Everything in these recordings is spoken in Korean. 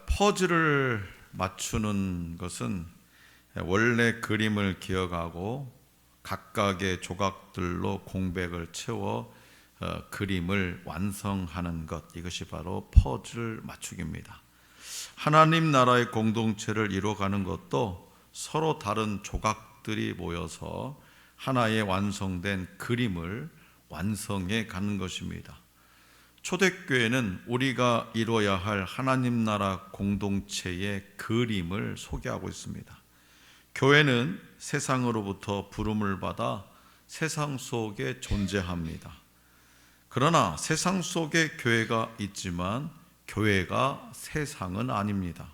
퍼즐을 맞추는 것은 원래 그림을 기억하고 각각의 조각들로 공백을 채워 그림을 완성하는 것, 이것이 바로 퍼즐 맞추기입니다. 하나님 나라의 공동체를 이루어가는 것도 서로 다른 조각들이 모여서 하나의 완성된 그림을 완성해 가는 것입니다. 초대교회는 우리가 이루어야 할 하나님 나라 공동체의 그림을 소개하고 있습니다. 교회는 세상으로부터 부름을 받아 세상 속에 존재합니다. 그러나 세상 속에 교회가 있지만 교회가 세상은 아닙니다.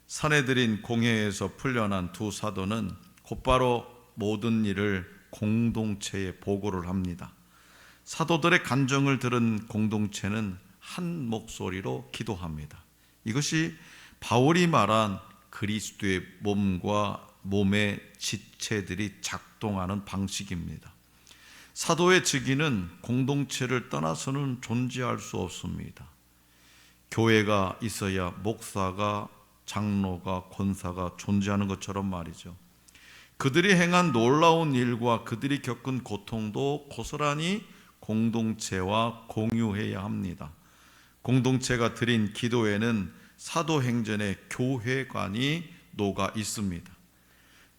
사내들인 공회에서 풀려난 두 사도는 곧바로 모든 일을 공동체에 보고를 합니다. 사도들의 간증을 들은 공동체는 한 목소리로 기도합니다. 이것이 바울이 말한 그리스도의 몸과 몸의 지체들이 작동하는 방식입니다. 사도의 직위는 공동체를 떠나서는 존재할 수 없습니다. 교회가 있어야 목사가, 장로가, 권사가 존재하는 것처럼 말이죠. 그들이 행한 놀라운 일과 그들이 겪은 고통도 고스란히 공동체와 공유해야 합니다. 공동체가 드린 기도에는 사도행전의 교회관이 녹아 있습니다.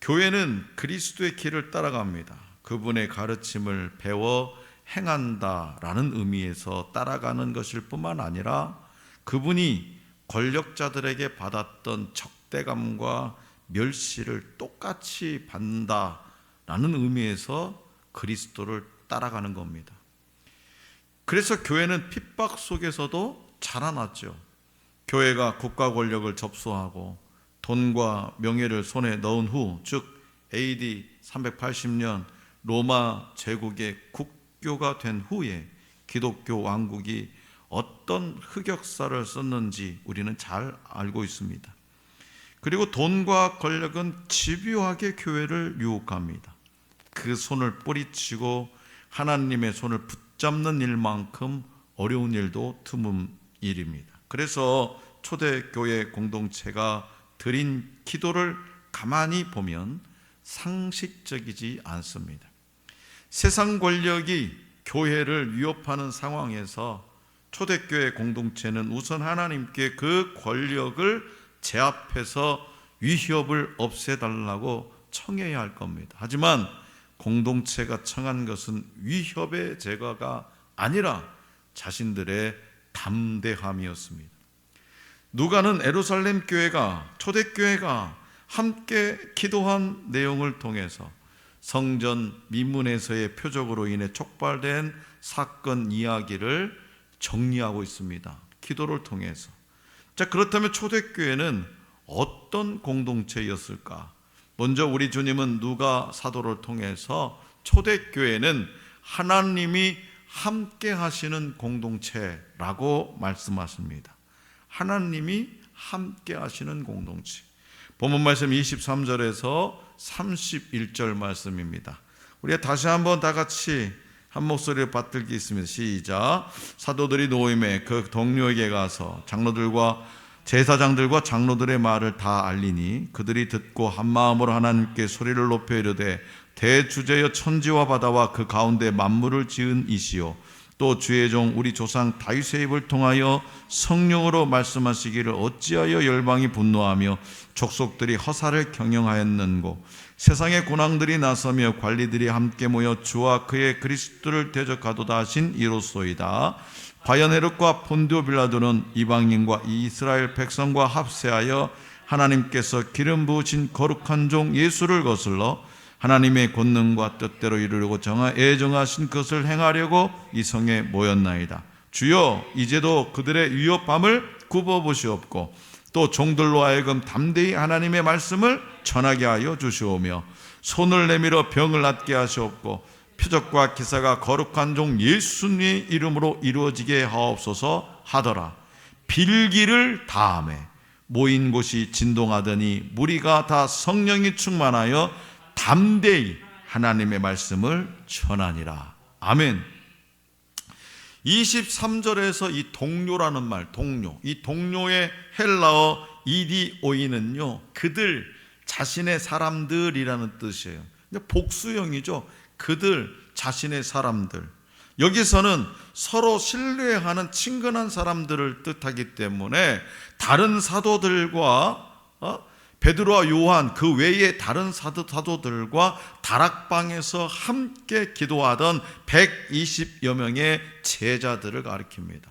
교회는 그리스도의 길을 따라갑니다. 그분의 가르침을 배워 행한다라는 의미에서 따라가는 것일 뿐만 아니라 그분이 권력자들에게 받았던 적대감과 멸시를 똑같이 받는다라는 의미에서 그리스도를 따라가는 겁니다. 그래서 교회는 핍박 속에서도 자라났죠. 교회가 국가 권력을 접수하고 돈과 명예를 손에 넣은 후, 즉 AD 380년 로마 제국의 국교가 된 후에 기독교 왕국이 어떤 흑역사를 썼는지 우리는 잘 알고 있습니다. 그리고 돈과 권력은 집요하게 교회를 유혹합니다. 그 손을 뿌리치고 하나님의 손을 붙잡는 일만큼 어려운 일도 드문 일입니다. 그래서 초대교회 공동체가 드린 기도를 가만히 보면 상식적이지 않습니다. 세상 권력이 교회를 위협하는 상황에서 초대교회 공동체는 우선 하나님께 그 권력을 제압해서 위협을 없애달라고 청해야 할 겁니다. 하지만 공동체가 청한 것은 위협의 제거가 아니라 자신들의 담대함이었습니다. 누가는 예루살렘 교회가, 초대교회가 함께 기도한 내용을 통해서 성전 미문에서의 표적으로 인해 촉발된 사건 이야기를 정리하고 있습니다. 기도를 통해서. 자, 그렇다면 초대교회는 어떤 공동체였을까? 먼저 우리 주님은 누가 사도를 통해서 초대교회는 하나님이 함께 하시는 공동체라고 말씀하십니다. 하나님이 함께 하시는 공동체. 본문 말씀 23절에서 31절 말씀입니다. 우리가 다시 한번 다 같이 한 목소리로 받들겠습니다. 시작. 사도들이 노임에 그 동료에게 가서 장로들과 제사장들과 장로들의 말을 다 알리니 그들이 듣고 한 마음으로 하나님께 소리를 높여 이르되 대주제여 천지와 바다와 그 가운데 만물을 지은 이시요 또 주의 종 우리 조상 다윗의 입을 통하여 성령으로 말씀하시기를 어찌하여 열방이 분노하며 족속들이 허사를 경영하였는고 세상의 군왕들이 나서며 관리들이 함께 모여 주와 그의 그리스도를 대적하도다 하신 이로소이다. 과연 헤롯과 본디오 빌라도는 이방인과 이스라엘 백성과 합세하여 하나님께서 기름 부으신 거룩한 종 예수를 거슬러 하나님의 권능과 뜻대로 이루려고 애정하신 것을 행하려고 이 성에 모였나이다. 주여 이제도 그들의 위협함을 굽어보시옵고 또 종들로 하여금 담대히 하나님의 말씀을 전하게 하여 주시오며 손을 내밀어 병을 낫게 하시옵고 표적과 기사가 거룩한 종 예수님의 이름으로 이루어지게 하옵소서 하더라. 빌기를 다하매 모인 곳이 진동하더니 무리가 다 성령이 충만하여 담대히 하나님의 말씀을 전하니라. 아멘. 23절에서 이 동료라는 말, 동료, 이 동료의 헬라어 이디오이는요, 그들, 자신의 사람들이라는 뜻이에요. 복수형이죠. 그들, 자신의 사람들. 여기서는 서로 신뢰하는 친근한 사람들을 뜻하기 때문에 다른 사도들과 베드로와 요한, 그 외에 다른 사도들과 다락방에서 함께 기도하던 120여 명의 제자들을 가리킵니다.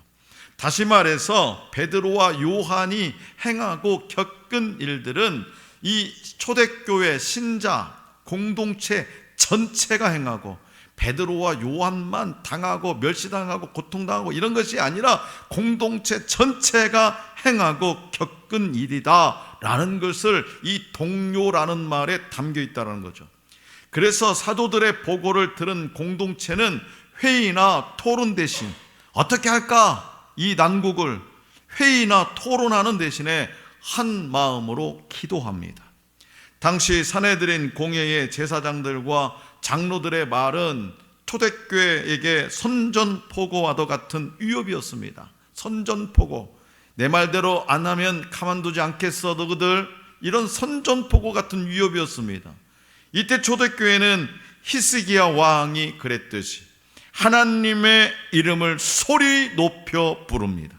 다시 말해서 베드로와 요한이 행하고 겪은 일들은 이 초대교회 신자 공동체 전체가 행하고, 베드로와 요한만 당하고 멸시당하고 고통당하고 이런 것이 아니라 공동체 전체가 행하고 겪은 일이다 라는 것을 이 동료라는 말에 담겨 있다는 거죠. 그래서 사도들의 보고를 들은 공동체는 회의나 토론 대신 어떻게 할까? 이 난국을 회의나 토론하는 대신에 한 마음으로 기도합니다. 당시 산헤드린 공회의 제사장들과 장로들의 말은 초대교회에게 선전포고와도 같은 위협이었습니다. 선전포고, 내 말대로 안 하면 가만두지 않겠어 너희들, 이런 선전포고 같은 위협이었습니다. 이때 초대교회는 히스기야 왕이 그랬듯이 하나님의 이름을 소리 높여 부릅니다.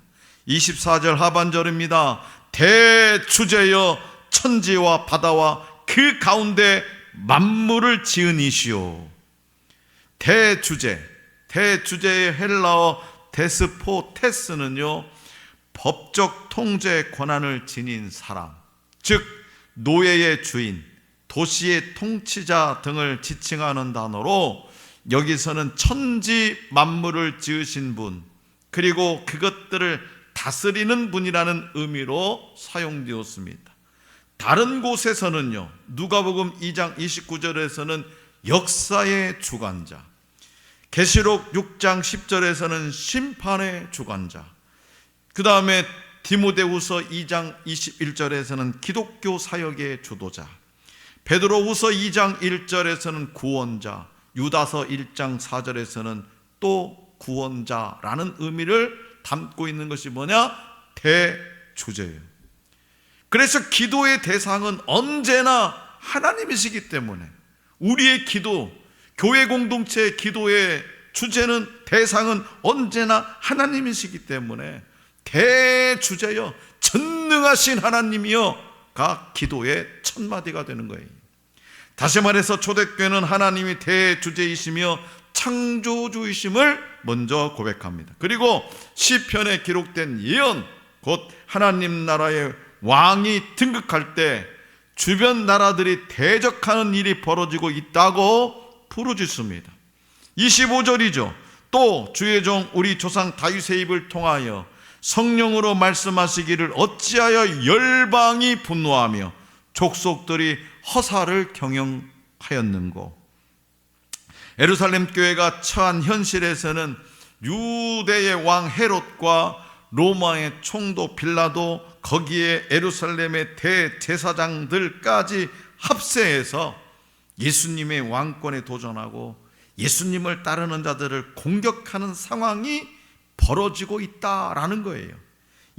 24절 하반절입니다. 대주제여 천지와 바다와 그 가운데 만물을 지은 이시오. 대주제의 헬라어 데스포테스는요, 법적 통제 권한을 지닌 사람, 즉 노예의 주인, 도시의 통치자 등을 지칭하는 단어로 여기서는 천지 만물을 지으신 분, 그리고 그것들을 다스리는 분이라는 의미로 사용되었습니다. 다른 곳에서는요, 누가복음 2장 29절에서는 역사의 주관자, 계시록 6장 10절에서는 심판의 주관자, 그 다음에 디모데후서 2장 21절에서는 기독교 사역의 주도자, 베드로후서 2장 1절에서는 구원자, 유다서 1장 4절에서는 또 구원자라는 의미를 담고 있는 것이 뭐냐? 대주제예요. 그래서 기도의 대상은 언제나 하나님이시기 때문에 우리의 기도, 교회 공동체의 기도의 주제는, 대상은 언제나 하나님이시기 때문에 대주제여 전능하신 하나님이여가 기도의 첫마디가 되는 거예요. 다시 말해서 초대교회는 하나님이 대주제이시며 창조주이심을 먼저 고백합니다. 그리고 시편에 기록된 예언, 곧 하나님 나라의 왕이 등극할 때 주변 나라들이 대적하는 일이 벌어지고 있다고 부르짖습니다. 25절이죠. 또 주의 종 우리 조상 다윗의 입을 통하여 성령으로 말씀하시기를 어찌하여 열방이 분노하며 족속들이 허사를 경영하였는고. 예루살렘 교회가 처한 현실에서는 유대의 왕 헤롯과 로마의 총독 빌라도, 거기에 예루살렘의 대제사장들까지 합세해서 예수님의 왕권에 도전하고 예수님을 따르는 자들을 공격하는 상황이 벌어지고 있다라는 거예요.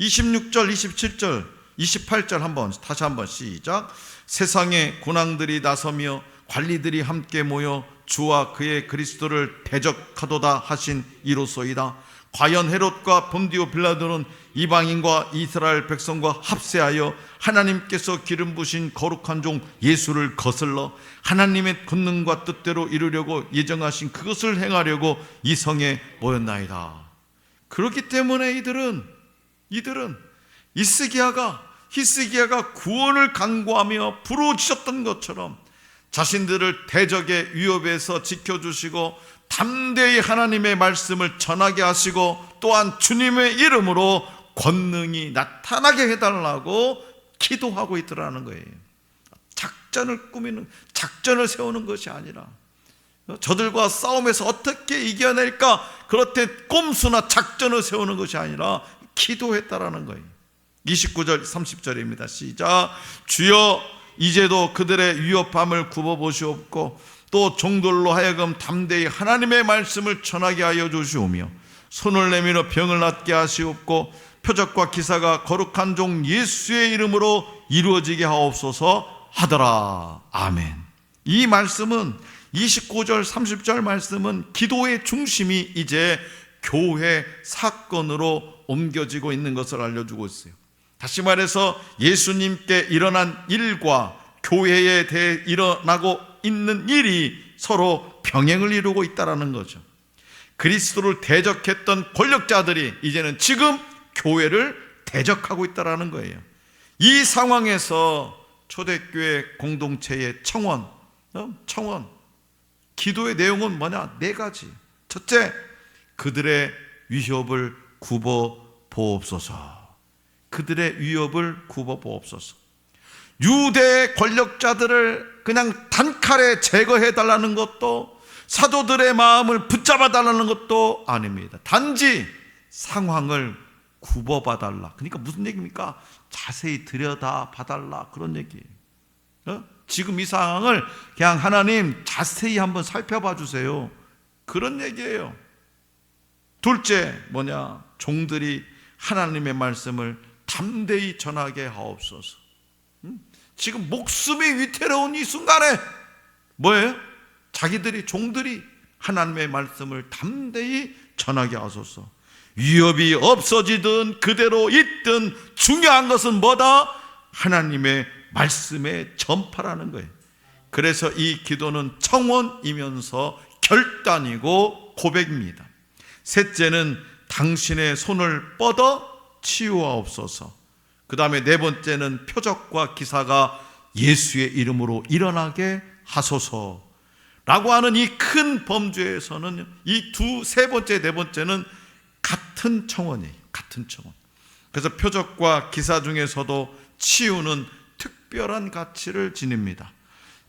26절, 27절, 28절 다시 한번 시작. 세상의 군왕들이 나서며 관리들이 함께 모여 주와 그의 그리스도를 대적하도다 하신 이로소이다. 과연 헤롯과 본디오 빌라도는 이방인과 이스라엘 백성과 합세하여 하나님께서 기름 부신 거룩한 종 예수를 거슬러 하나님의 권능과 뜻대로 이루려고 예정하신 그것을 행하려고 이 성에 모였나이다. 그렇기 때문에 이들은 히스기야가 구원을 간구하며 부르짖었던 것처럼 자신들을 대적의 위협에서 지켜주시고 담대히 하나님의 말씀을 전하게 하시고 또한 주님의 이름으로 권능이 나타나게 해달라고 기도하고 있더라는 거예요. 작전을 세우는 것이 아니라 저들과 싸움에서 어떻게 이겨낼까, 그렇게 꼼수나 작전을 세우는 것이 아니라 기도했다라는 거예요. 29절 30절입니다. 시작. 주여 이제도 그들의 위협함을 굽어보시옵고 또 종들로 하여금 담대히 하나님의 말씀을 전하게 하여 주시오며 손을 내밀어 병을 낫게 하시옵고 표적과 기사가 거룩한 종 예수의 이름으로 이루어지게 하옵소서 하더라. 아멘. 이 말씀은 29절 30절 말씀은 기도의 중심이 이제 교회 사건으로 옮겨지고 있는 것을 알려주고 있어요. 다시 말해서 예수님께 일어난 일과 교회에 대해 일어나고 있는 일이 서로 병행을 이루고 있다는 거죠. 그리스도를 대적했던 권력자들이 이제는 지금 교회를 대적하고 있다는 거예요. 이 상황에서 초대교회 공동체의 청원, 기도의 내용은 뭐냐? 4가지. 첫째, 그들의 위협을 굽어 보옵소서. 그들의 위협을 굽어 보옵소서. 유대 권력자들을 그냥 단칼에 제거해 달라는 것도, 사도들의 마음을 붙잡아 달라는 것도 아닙니다. 단지 상황을 굽어 봐달라. 그러니까 무슨 얘기입니까? 자세히 들여다 봐달라, 그런 얘기예요. 지금 이 상황을 그냥 하나님 자세히 한번 살펴봐 주세요, 그런 얘기예요. 둘째 뭐냐? 종들이 하나님의 말씀을 담대히 전하게 하옵소서. 지금 목숨이 위태로운 이 순간에 뭐예요? 자기들이, 종들이 하나님의 말씀을 담대히 전하게 하소서. 위협이 없어지든 그대로 있든 중요한 것은 뭐다? 하나님의 말씀의 전파라는 거예요. 그래서 이 기도는 청원이면서 결단이고 고백입니다. 셋째는 당신의 손을 뻗어 치유하옵소서. 그 다음에 4번째는 표적과 기사가 예수의 이름으로 일어나게 하소서 라고 하는 이 큰 범주에서는 이 3번째, 4번째는 같은 청원이에요. 같은 청원. 그래서 표적과 기사 중에서도 치유는 특별한 가치를 지닙니다.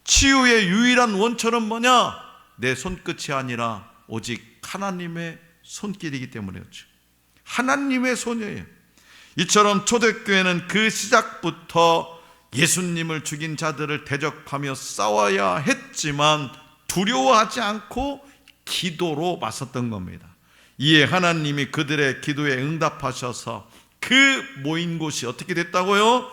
치유의 유일한 원천은 뭐냐? 내 손끝이 아니라 오직 하나님의 손길이기 때문이었죠. 하나님의 손이에요. 이처럼 초대교회는 그 시작부터 예수님을 죽인 자들을 대적하며 싸워야 했지만 두려워하지 않고 기도로 맞섰던 겁니다. 이에 하나님이 그들의 기도에 응답하셔서 그 모인 곳이 어떻게 됐다고요?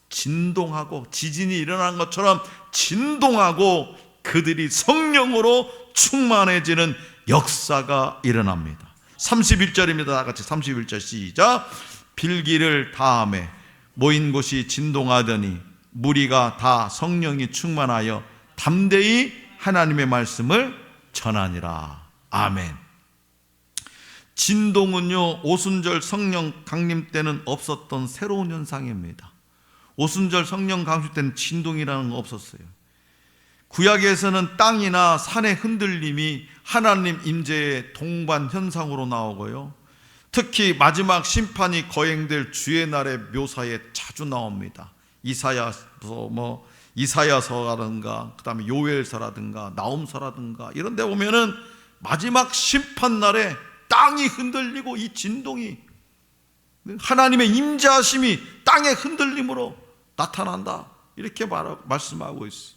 진동하고, 지진이 일어난 것처럼 진동하고 그들이 성령으로 충만해지는 역사가 일어납니다. 31절입니다. 다 같이 31절 시작. 빌기를 다하매 모인 곳이 진동하더니 무리가 다 성령이 충만하여 담대히 하나님의 말씀을 전하니라. 아멘. 진동은요, 오순절 성령 강림 때는 없었던 새로운 현상입니다. 오순절 성령 강림 때는 진동이라는 거 없었어요. 구약에서는 땅이나 산의 흔들림이 하나님 임재의 동반 현상으로 나오고요, 특히 마지막 심판이 거행될 주의 날의 묘사에 자주 나옵니다. 이사야서라든가 그 다음에 요엘서라든가 나홈서라든가 이런 데 보면은 마지막 심판 날에 땅이 흔들리고 이 진동이, 하나님의 임재하심이 땅의 흔들림으로 나타난다, 이렇게 말씀하고 있어요.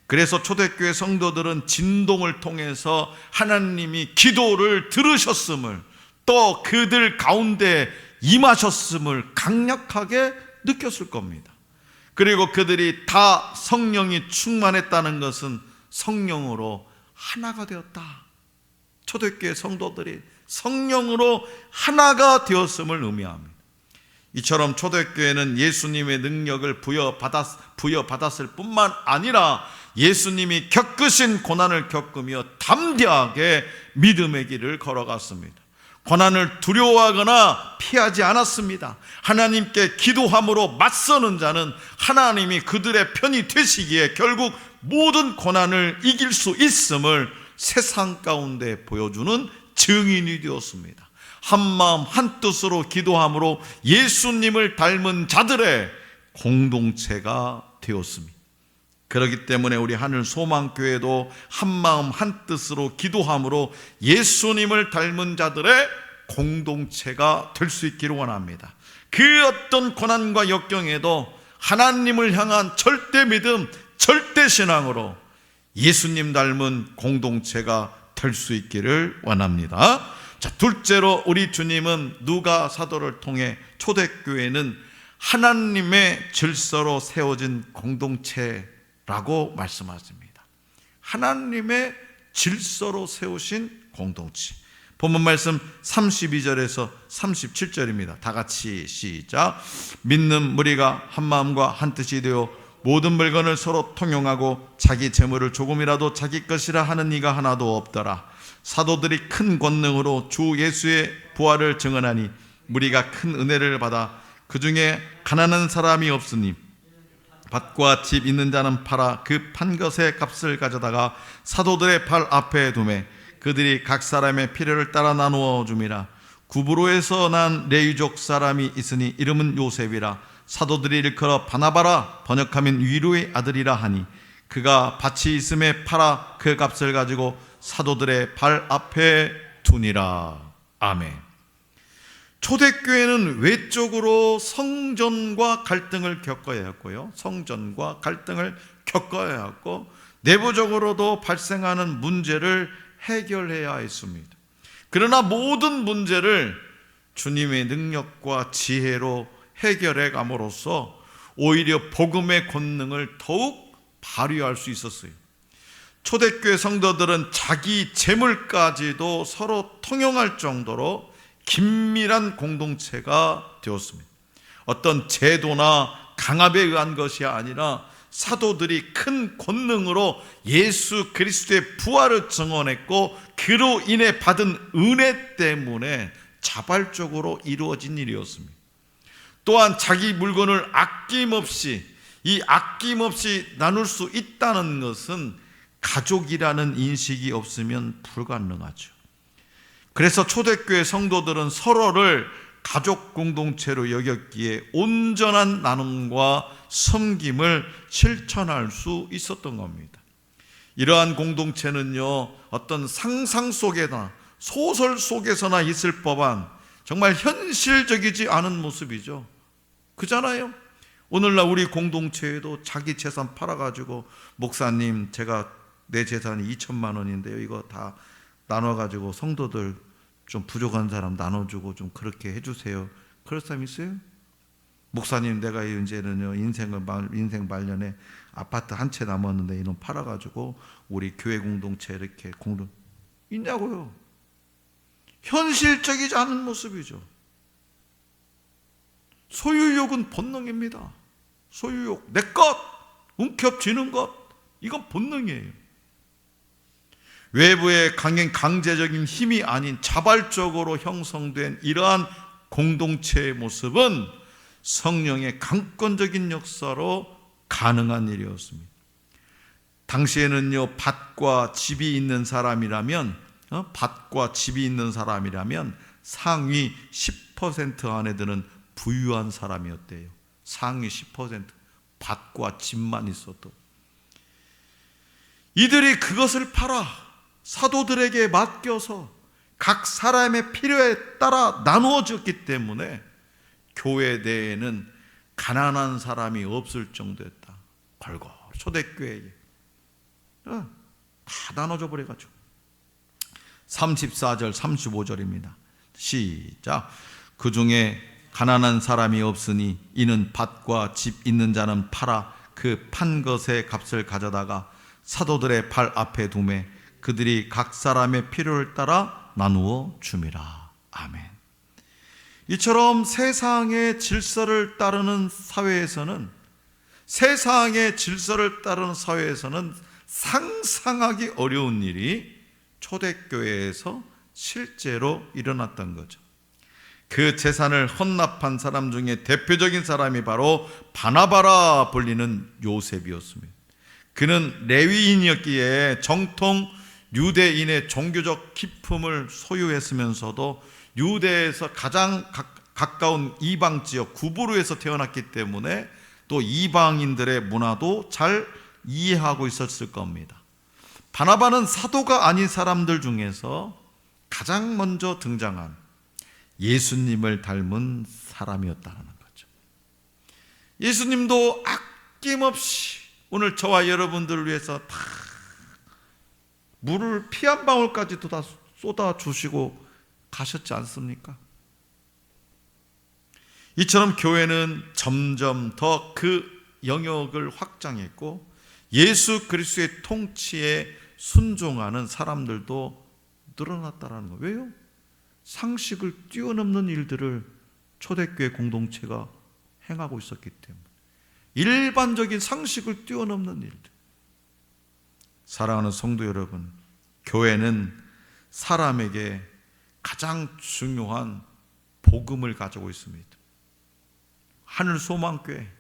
그래서 초대교회 성도들은 진동을 통해서 하나님이 기도를 들으셨음을, 또 그들 가운데 임하셨음을 강력하게 느꼈을 겁니다. 그리고 그들이 다 성령이 충만했다는 것은 성령으로 하나가 되었다. 초대교회 성도들이 성령으로 하나가 되었음을 의미합니다. 이처럼 초대교회는 예수님의 능력을 부여받았을 뿐만 아니라 예수님이 겪으신 고난을 겪으며 담대하게 믿음의 길을 걸어갔습니다. 고난을 두려워하거나 피하지 않았습니다. 하나님께 기도함으로 맞서는 자는 하나님이 그들의 편이 되시기에 결국 모든 고난을 이길 수 있음을 세상 가운데 보여주는 증인이 되었습니다. 한마음 한뜻으로 기도함으로 예수님을 닮은 자들의 공동체가 되었습니다. 그렇기 때문에 우리 하늘 소망교회도 한마음 한뜻으로 기도함으로 예수님을 닮은 자들의 공동체가 될 수 있기를 원합니다. 그 어떤 고난과 역경에도 하나님을 향한 절대 믿음, 절대 신앙으로 예수님 닮은 공동체가 될 수 있기를 원합니다. 자, 둘째로 우리 주님은 누가 사도를 통해 초대교회는 하나님의 질서로 세워진 공동체라고 말씀하십니다. 하나님의 질서로 세우신 공동체. 본문 말씀 32절에서 37절입니다. 다 같이 시작. 믿는 무리가 한 마음과 한 뜻이 되어 모든 물건을 서로 통용하고 자기 재물을 조금이라도 자기 것이라 하는 이가 하나도 없더라. 사도들이 큰 권능으로 주 예수의 부활을 증언하니 무리가 큰 은혜를 받아 그 중에 가난한 사람이 없으니 밭과 집 있는 자는 팔아 그 판 것의 값을 가져다가 사도들의 발 앞에 두매 그들이 각 사람의 필요를 따라 나누어 줌이라. 구브로에서 난 레위족 사람이 있으니 이름은 요셉이라. 사도들이 일컬어 바나바라 번역하면 위로의 아들이라 하니 그가 밭이 있음에 팔아 그 값을 가지고 사도들의 발 앞에 두니라. 아멘. 초대교회는 외적으로 성전과 갈등을 겪어야 했고요. 성전과 갈등을 겪어야 했고 내부적으로도 발생하는 문제를 해결해야 했습니다. 그러나 모든 문제를 주님의 능력과 지혜로 해결해 감으로써 오히려 복음의 권능을 더욱 발휘할 수 있었어요. 초대교회 성도들은 자기 재물까지도 서로 통용할 정도로 긴밀한 공동체가 되었습니다. 어떤 제도나 강압에 의한 것이 아니라 사도들이 큰 권능으로 예수 그리스도의 부활을 증언했고 그로 인해 받은 은혜 때문에 자발적으로 이루어진 일이었습니다. 또한 자기 물건을 아낌없이 나눌 수 있다는 것은 가족이라는 인식이 없으면 불가능하죠. 그래서 초대교회 성도들은 서로를 가족 공동체로 여겼기에 온전한 나눔과 섬김을 실천할 수 있었던 겁니다. 이러한 공동체는요, 어떤 상상 속에나 소설 속에서나 있을 법한 정말 현실적이지 않은 모습이죠. 그잖아요. 오늘날 우리 공동체에도 자기 재산 팔아가지고 목사님 제가 내 재산이 2천만 원인데요, 이거 다 나눠가지고 성도들 좀 부족한 사람 나눠주고 좀 그렇게 해주세요. 그럴 사람 있어요? 목사님 내가 이제는요 인생 말년에 아파트 한 채 남았는데 이놈 팔아가지고 우리 교회 공동체 이렇게 있냐고요. 현실적이지 않은 모습이죠. 소유욕은 본능입니다. 소유욕, 내 것, 움켜쥐는 것, 이건 본능이에요. 외부의 강제적인 힘이 아닌 자발적으로 형성된 이러한 공동체의 모습은 성령의 강권적인 역사로 가능한 일이었습니다. 당시에는요, 밭과 집이 있는 사람이라면 상위 10% 안에 드는 부유한 사람이었대요. 상위 10%, 밭과 집만 있어도. 이들이 그것을 팔아 사도들에게 맡겨서 각 사람의 필요에 따라 나누어졌기 때문에 교회 내에는 가난한 사람이 없을 정도였다. 걸고 초대교회에 다 나눠져 버려가지고. 34절 35절입니다 시작. 그 중에 가난한 사람이 없으니 이는 밭과 집 있는 자는 팔아 그 판 것의 값을 가져다가 사도들의 발 앞에 두매 그들이 각 사람의 필요를 따라 나누어 줌이라. 아멘. 이처럼 세상의 질서를 따르는 사회에서는 상상하기 어려운 일이 초대교회에서 실제로 일어났던 거죠. 그 재산을 헌납한 사람 중에 대표적인 사람이 바로 바나바라 불리는 요셉이었습니다. 그는 레위인이었기에 정통 유대인의 종교적 기품을 소유했으면서도 유대에서 가장 가까운 이방 지역 구브로에서 태어났기 때문에 또 이방인들의 문화도 잘 이해하고 있었을 겁니다. 바나바는 사도가 아닌 사람들 중에서 가장 먼저 등장한 예수님을 닮은 사람이었다는 거죠. 예수님도 아낌없이 오늘 저와 여러분들을 위해서 다 물을 피 한 방울까지도 다 쏟아주시고 가셨지 않습니까? 이처럼 교회는 점점 더 그 영역을 확장했고 예수 그리스도의 통치에 순종하는 사람들도 늘어났다는 거예요. 왜요? 상식을 뛰어넘는 일들을 초대교회 공동체가 행하고 있었기 때문에. 일반적인 상식을 뛰어넘는 일들. 사랑하는 성도 여러분, 교회는 사람에게 가장 중요한 복음을 가지고 있습니다. 하늘 소망교회,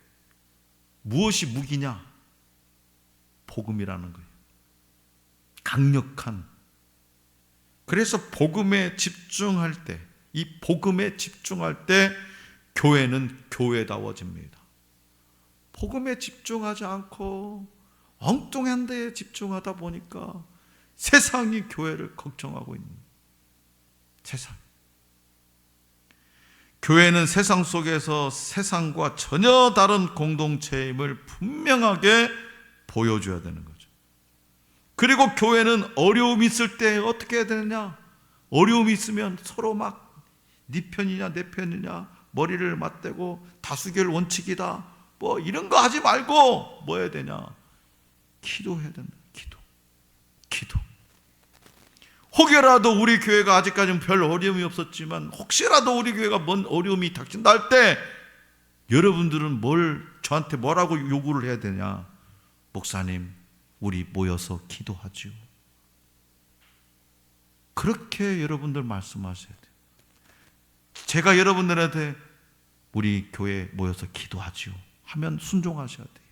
무엇이 무기냐? 복음이라는 거예요. 강력한. 그래서 복음에 집중할 때, 이 복음에 집중할 때 교회는 교회다워집니다. 복음에 집중하지 않고 엉뚱한 데에 집중하다 보니까 세상이 교회를 걱정하고 있는 세상. 교회는 세상 속에서 세상과 전혀 다른 공동체임을 분명하게 보여줘야 되는 거죠. 그리고 교회는 어려움이 있을 때 어떻게 해야 되느냐? 어려움이 있으면 서로 막 네 편이냐 내 편이냐 머리를 맞대고 다수결 원칙이다 뭐 이런 거 하지 말고 뭐 해야 되냐? 기도해야 된다. 기도. 혹여라도 우리 교회가 아직까지는 별 어려움이 없었지만 혹시라도 우리 교회가 뭔 어려움이 닥친다 할 때 여러분들은 저한테 뭐라고 요구를 해야 되냐? 목사님, 우리 모여서 기도하지요. 그렇게 여러분들 말씀하셔야 돼요. 제가 여러분들한테 우리 교회 모여서 기도하지요 하면 순종하셔야 돼요.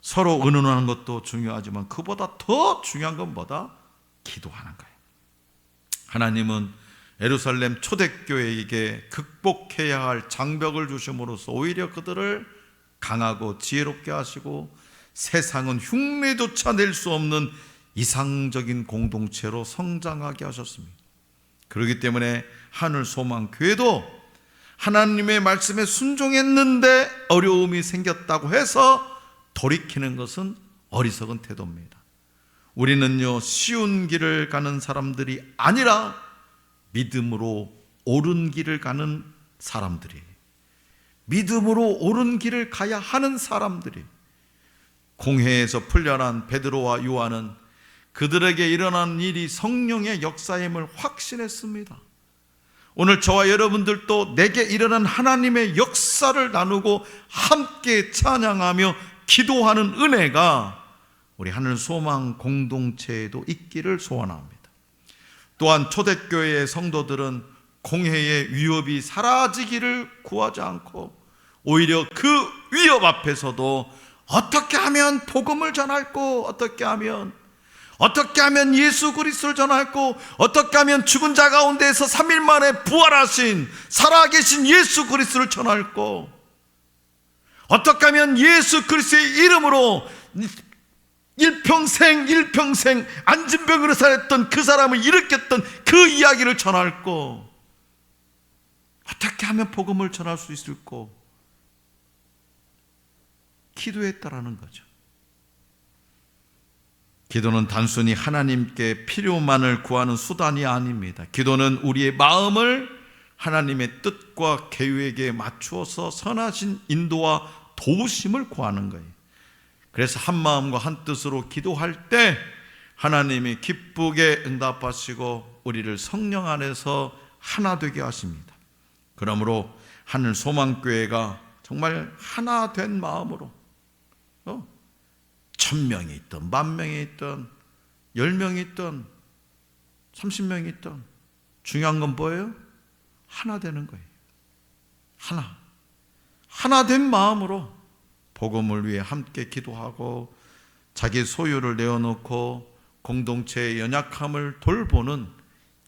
서로 의논하는 것도 중요하지만 그보다 더 중요한 건 뭐다? 기도하는 거예요. 하나님은 예루살렘 초대교회에게 극복해야 할 장벽을 주심으로써 오히려 그들을 강하고 지혜롭게 하시고 세상은 흉내조차 낼 수 없는 이상적인 공동체로 성장하게 하셨습니다. 그렇기 때문에 하늘소망교회도 하나님의 말씀에 순종했는데 어려움이 생겼다고 해서 돌이키는 것은 어리석은 태도입니다. 우리는요, 쉬운 길을 가는 사람들이 아니라 믿음으로 옳은 길을 가는 사람들이, 믿음으로 옳은 길을 가야 하는 사람들이, 공회에서 풀려난 베드로와 요한은 그들에게 일어난 일이 성령의 역사임을 확신했습니다. 오늘 저와 여러분들도 내게 일어난 하나님의 역사를 나누고 함께 찬양하며 기도하는 은혜가 우리 하늘소망 공동체에도 있기를 소원합니다. 또한 초대교회의 성도들은 공회의 위협이 사라지기를 구하지 않고 오히려 그 위협 앞에서도 어떻게 하면 복음을 전할고, 어떻게 하면 예수 그리스도를 전할고, 어떻게 하면 죽은 자 가운데에서 3일 만에 부활하신 살아계신 예수 그리스도를 전할고, 어떻게 하면 예수 그리스도의 이름으로 일평생 안진병으로 살았던 그 사람을 일으켰던 그 이야기를 전할고, 어떻게 하면 복음을 전할 수 있을까? 기도했다라는 거죠. 기도는 단순히 하나님께 필요만을 구하는 수단이 아닙니다. 기도는 우리의 마음을 하나님의 뜻과 계획에 맞추어서 선하신 인도와 도우심을 구하는 거예요. 그래서 한 마음과 한 뜻으로 기도할 때 하나님이 기쁘게 응답하시고 우리를 성령 안에서 하나 되게 하십니다. 그러므로 하늘 소망교회가 정말 하나 된 마음으로 1000명이 있든 10,000명이 있든 10명이 있든 30명이 있든 중요한 건 뭐예요? 하나 되는 거예요. 하나 된 마음으로 복음을 위해 함께 기도하고 자기 소유를 내어놓고 공동체의 연약함을 돌보는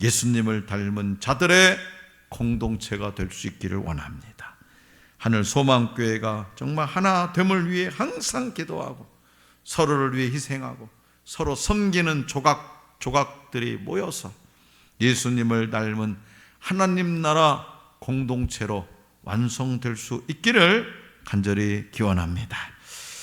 예수님을 닮은 자들의 공동체가 될 수 있기를 원합니다. 하늘 소망교회가 정말 하나 됨을 위해 항상 기도하고 서로를 위해 희생하고 서로 섬기는 조각들이 모여서 예수님을 닮은 하나님 나라 공동체로 완성될 수 있기를 간절히 기원합니다.